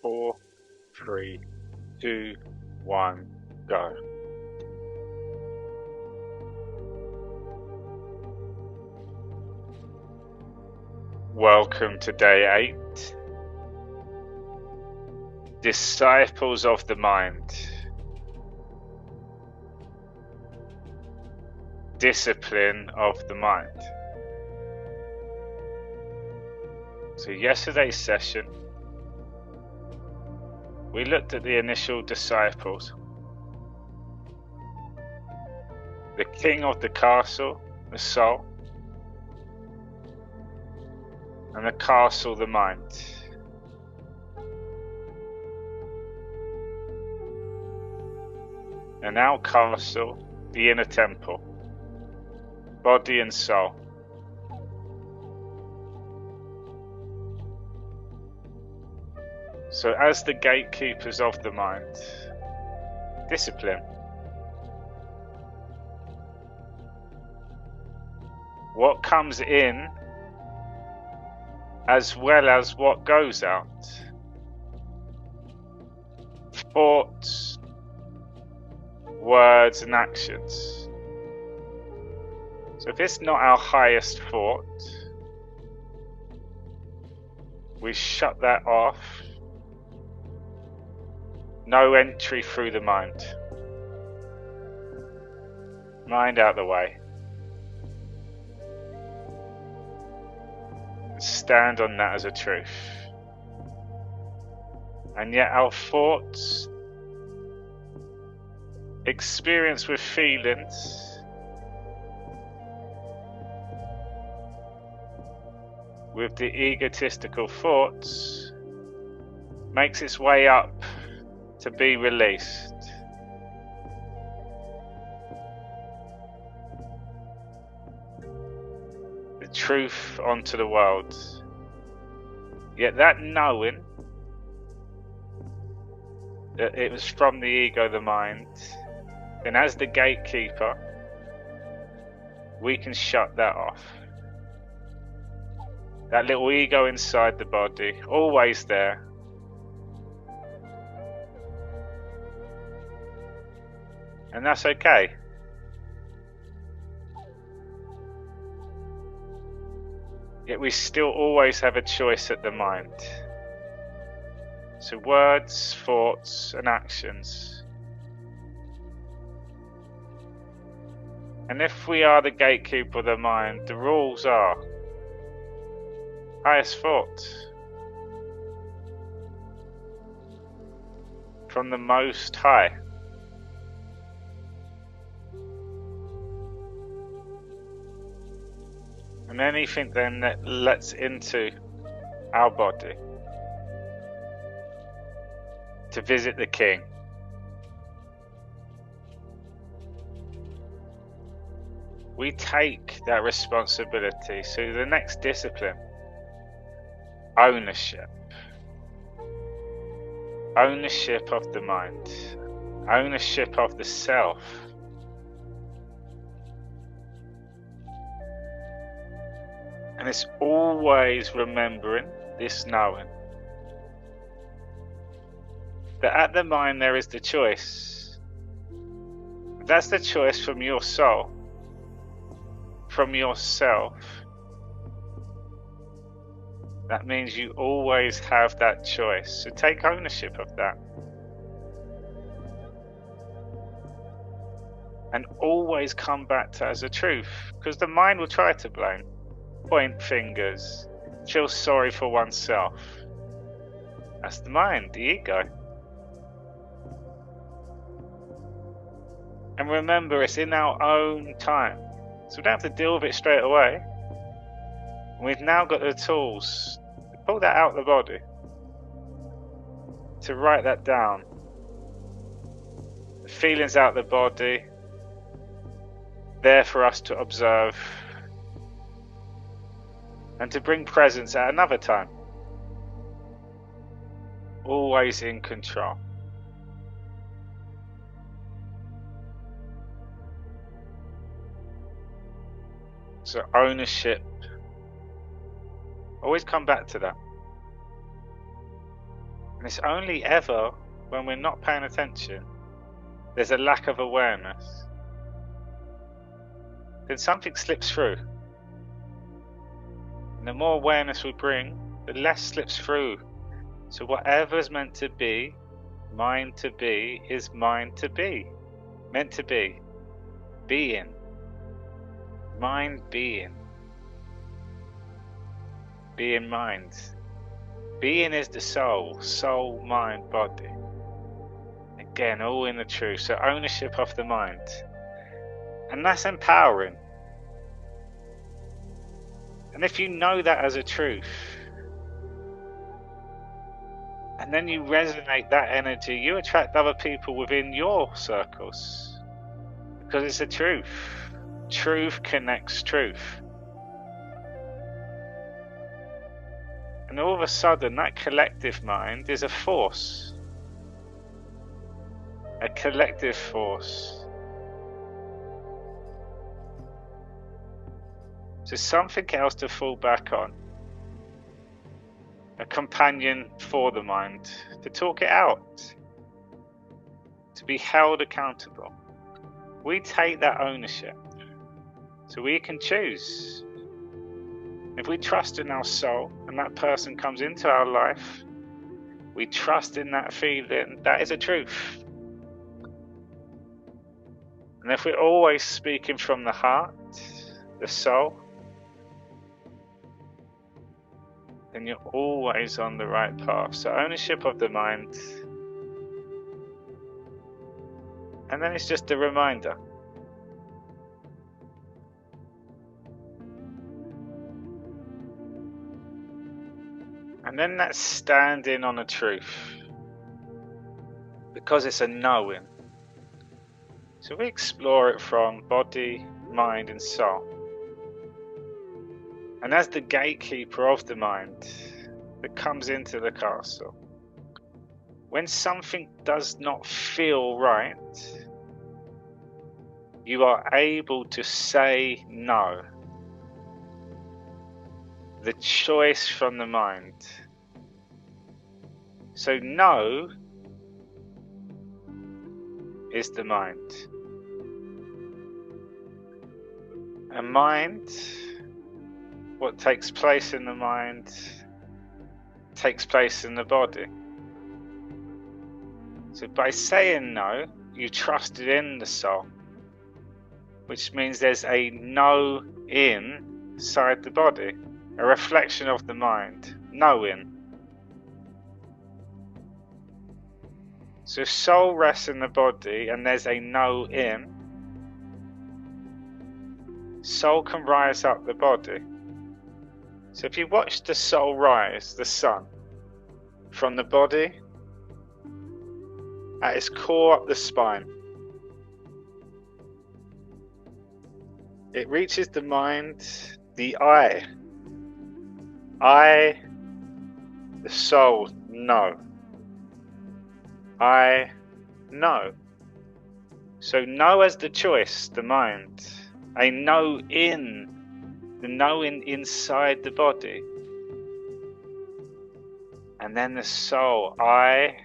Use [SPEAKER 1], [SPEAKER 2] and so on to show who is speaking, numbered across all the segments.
[SPEAKER 1] 4, 3, 2, 1, go. Welcome to day 8. Disciples of the mind. Discipline of the mind. So yesterday's session, we looked at the initial disciples. The king of the castle, the soul, and the castle, the mind. And our castle, the inner temple, body and soul. So as the gatekeepers of the mind, discipline. What comes in as well as what goes out. Thoughts, words and actions. So if it's not our highest thought, we shut that off. No entry through the mind. Mind out the way. Stand on that as a truth. And yet our thoughts, experience with feelings, with the egotistical thoughts, makes its way up to be released. The truth onto the world. Yet that knowing that it was from the ego, the mind, then as the gatekeeper, we can shut that off. That little ego inside the body, always there. And that's okay. Yet we still always have a choice at the mind. So words, thoughts and actions. And if we are the gatekeeper of the mind, the rules are highest thought from the Most High. And anything then that lets into our body to visit the King. We take that responsibility. So the next discipline, ownership. Ownership of the mind. Ownership of the self. And it's always remembering this knowing. That at the mind there is the choice. That's the choice from your soul. From yourself. That means you always have that choice. So take ownership of that. And always come back to as a truth. Because the mind will try to blame. Point fingers, feel sorry for oneself. That's the mind, the ego. And remember, it's in our own time. So we don't have to deal with it straight away. We've now got the tools to pull that out of the body. To write that down. The feelings out of the body. There for us to observe. And to bring presence at another time. Always in control. So ownership. Always come back to that. And it's only ever when we're not paying attention, there's a lack of awareness, then something slips through. And the more awareness we bring, the less slips through. So whatever's meant to be, mind to be, is mind to be. Meant to be. Being. Mind being. Being mind. Being is the soul. Soul, mind, body. Again, all in the truth. So ownership of the mind. And that's empowering. And if you know that as a truth, and then you resonate that energy, you attract other people within your circles. Because it's a truth. Truth connects truth. And all of a sudden, that collective mind is a force. A collective force. So something else to fall back on. A companion for the mind. To talk it out. To be held accountable. We take that ownership. So we can choose. If we trust in our soul and that person comes into our life, we trust in that feeling, that is a truth. And if we're always speaking from the heart, the soul, then you're always on the right path. So ownership of the mind. And then it's just a reminder. And then that's standing on a truth. Because it's a knowing. So we explore it from body, mind and soul. And as the gatekeeper of the mind that comes into the castle, when something does not feel right, you are able to say no. The choice from the mind. So no is the mind. A mind, what takes place in the mind, takes place in the body. So by saying no, you trusted in the soul, which means there's a no inside the body, a reflection of the mind, knowing. So soul rests in the body and there's a no in. Soul can rise up the body. So if you watch the soul rise, the sun, from the body, at its core up the spine, it reaches the mind, the I, the soul, know. I know. So know as the choice, the mind. A know in, the knowing inside the body. And then the soul, I,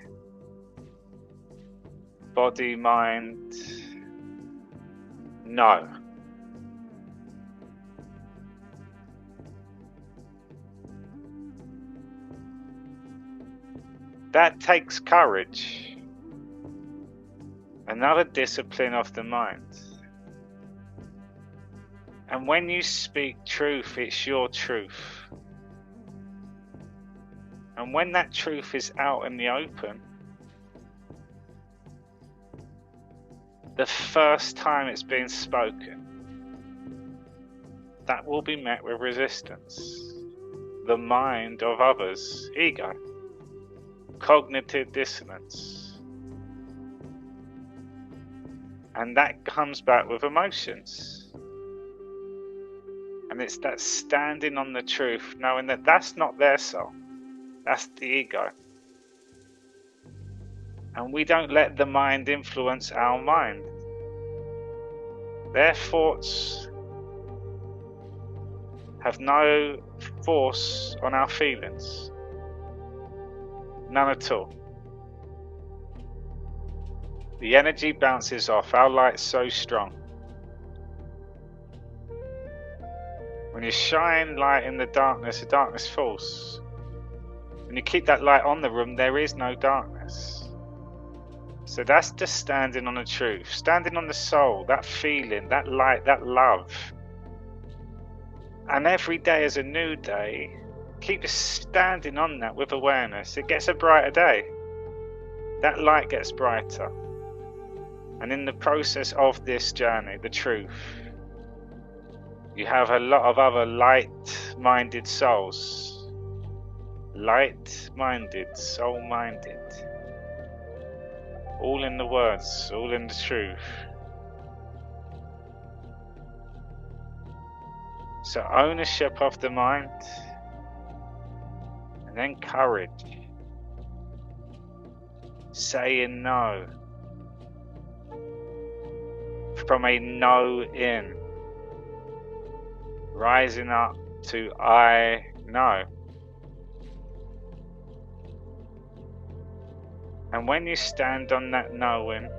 [SPEAKER 1] body, mind, know. That takes courage. Another discipline of the mind. And when you speak truth, it's your truth. And when that truth is out in the open, the first time it's been spoken, that will be met with resistance. The mind of others, ego, cognitive dissonance. And that comes back with emotions. And it's that standing on the truth, knowing that that's not their soul, that's the ego. And we don't let the mind influence our mind. Their thoughts have no force on our feelings. None at all. The energy bounces off. Our light's so strong. When you shine light in the darkness falls. When you keep that light on the room, there is no darkness. So that's just standing on the truth, standing on the soul, that feeling, that light, that love. And every day is a new day. Keep standing on that with awareness. It gets a brighter day. That light gets brighter. And in the process of this journey, the truth, you have a lot of other light-minded souls. Light-minded, soul-minded. All in the words, all in the truth. So ownership of the mind, and then courage. Saying no. From a no in. Rising up to I know. And when you stand on that knowing,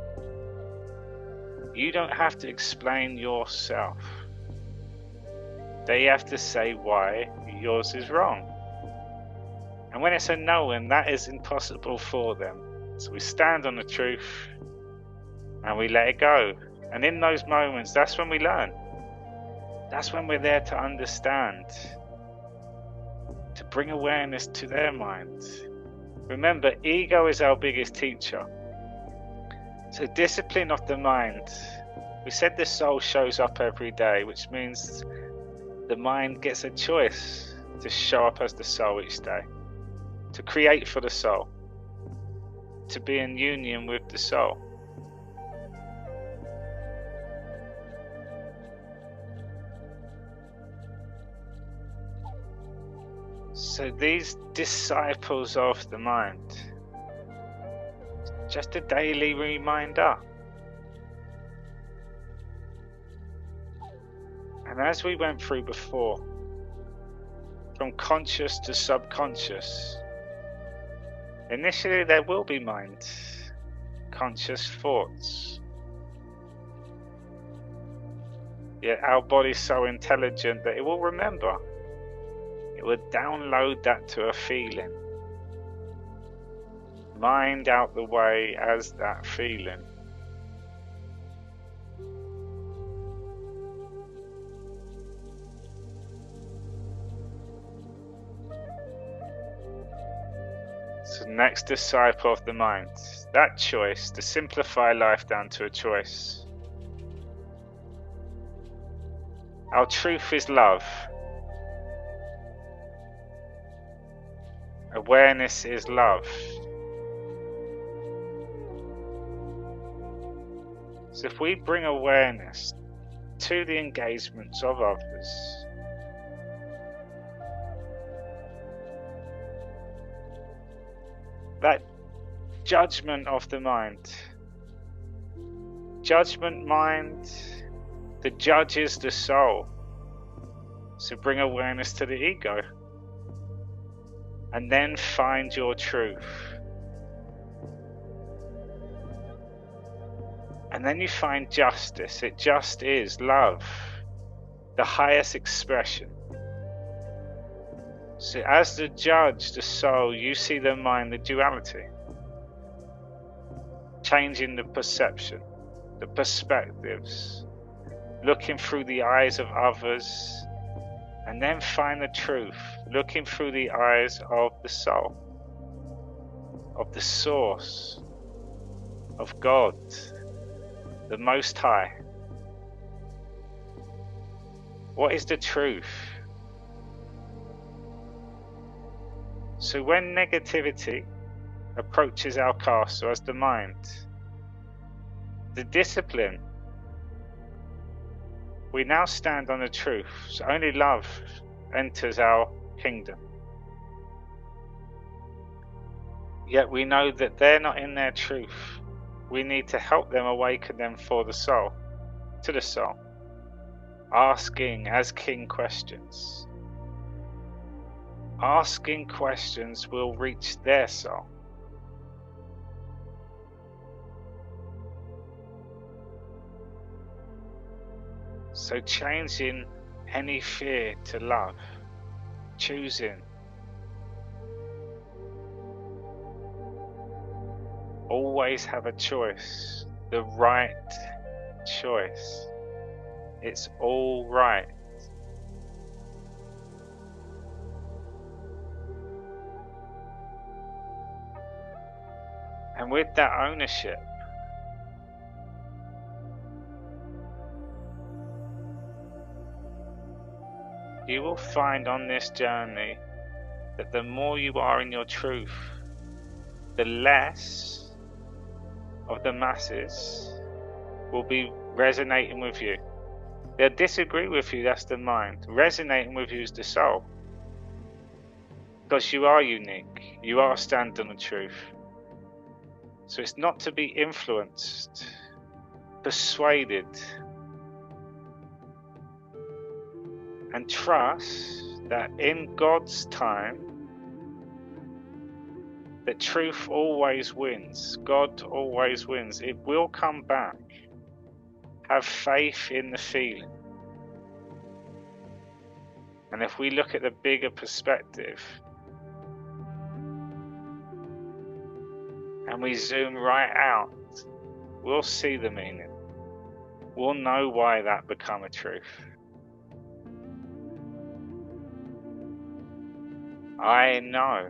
[SPEAKER 1] you don't have to explain yourself. They have to say why yours is wrong. And when it's a knowing, that is impossible for them. So we stand on the truth and we let it go. And in those moments, that's when we learn. That's when we're there to understand, to bring awareness to their minds. Remember, ego is our biggest teacher. So discipline of the mind. We said the soul shows up every day, which means the mind gets a choice to show up as the soul each day, to create for the soul, to be in union with the soul. So these disciples of the mind, just a daily reminder. And as we went through before, from conscious to subconscious, initially there will be mind, conscious thoughts. Yet our body's so intelligent that it will remember. It would download that to a feeling. Mind out the way as that feeling. So next disciple of the mind, that choice to simplify life down to a choice. Our truth is love. Awareness is love. So if we bring awareness to the engagements of others, that judgment of the mind, judgment mind, the judge is the soul. So bring awareness to the ego. And then find your truth. And then you find justice. It just is love, the highest expression. So as the judge, the soul, you see the mind, the duality. Changing the perception, the perspectives, looking through the eyes of others, and then find the truth, looking through the eyes of the soul, of the source, of God, the Most High. What is the truth? So when negativity approaches our castle as the mind, the discipline, we now stand on the truth. So only love enters our kingdom. Yet we know that they're not in their truth. We need to help them awaken them for the soul, to the soul. Asking as king questions. Asking questions will reach their soul. So changing any fear to love, choosing. Always have a choice, the right choice. It's all right. And with that ownership, you will find on this journey that the more you are in your truth, the less of the masses will be resonating with you. They'll disagree with you, that's the mind. Resonating with you is the soul. Because you are unique, you are standing on the truth. So it's not to be influenced, persuaded, and trust that in God's time, that truth always wins. God always wins. It will come back. Have faith in the feeling. And if we look at the bigger perspective, and we zoom right out, we'll see the meaning. We'll know why that become a truth. I know.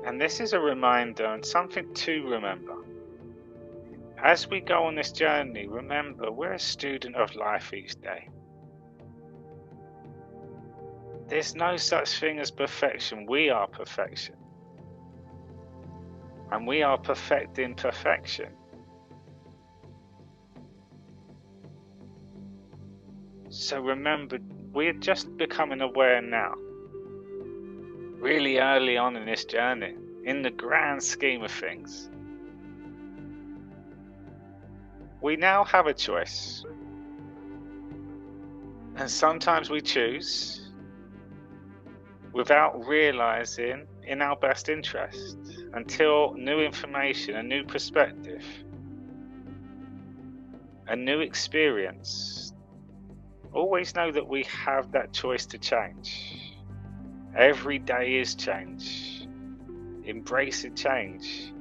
[SPEAKER 1] And this is a reminder and something to remember. As we go on this journey, remember we're a student of life each day. There's no such thing as perfection. We are perfection. And we are perfecting perfection. So remember, we're just becoming aware now. Really early on in this journey, in the grand scheme of things. We now have a choice. And sometimes we choose without realizing in our best interest until new information, a new perspective, a new experience. Always know that we have that choice to change. Every day is change. Embracing change.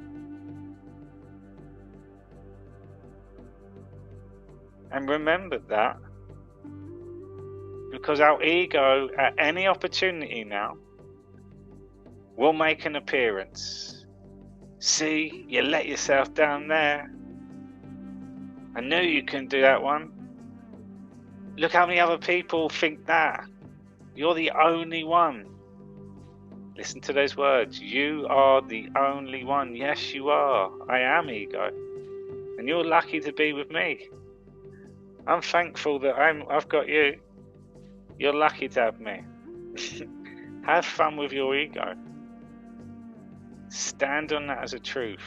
[SPEAKER 1] And remember that, because our ego at any opportunity now will make an appearance. See, you let yourself down there. I knew you couldn't do that one. Look how many other people think that. You're the only one. Listen to those words. You are the only one. Yes, you are. I am ego. And you're lucky to be with me. I'm thankful that I've got you. You're lucky to have me. Have fun with your ego. Stand on that as a truth.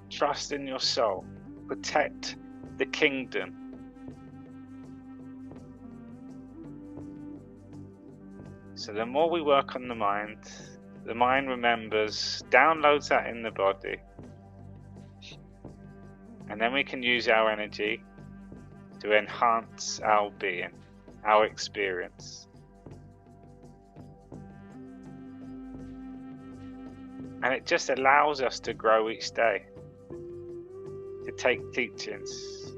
[SPEAKER 1] Trust in your soul. Protect the kingdom. So the more we work on the mind remembers, downloads that in the body, and then we can use our energy to enhance our being, our experience. And it just allows us to grow each day, to take teachings,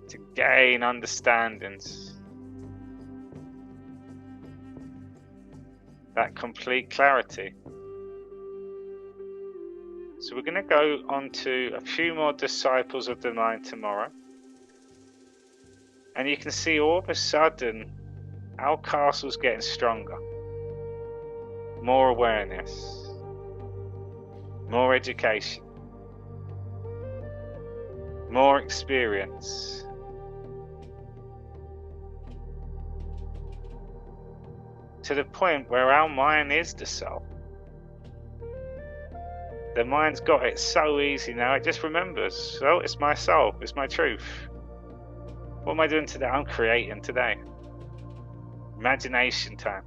[SPEAKER 1] to gain understandings. That complete clarity. So we're going to go on to a few more disciples of the mind tomorrow. And you can see all of a sudden our castle's getting stronger. More awareness. More education. More experience. To the point where our mind is the soul. The mind's got it so easy now, it just remembers, oh, it's my soul, it's my truth. What am I doing today? I'm creating today. Imagination time.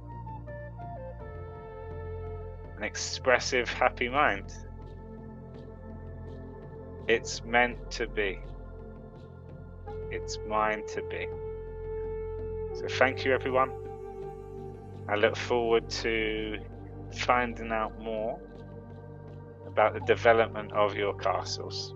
[SPEAKER 1] an expressive, happy mind. It's meant to be. It's mine to be. So thank you, everyone. I look forward to finding out more about the development of your castles.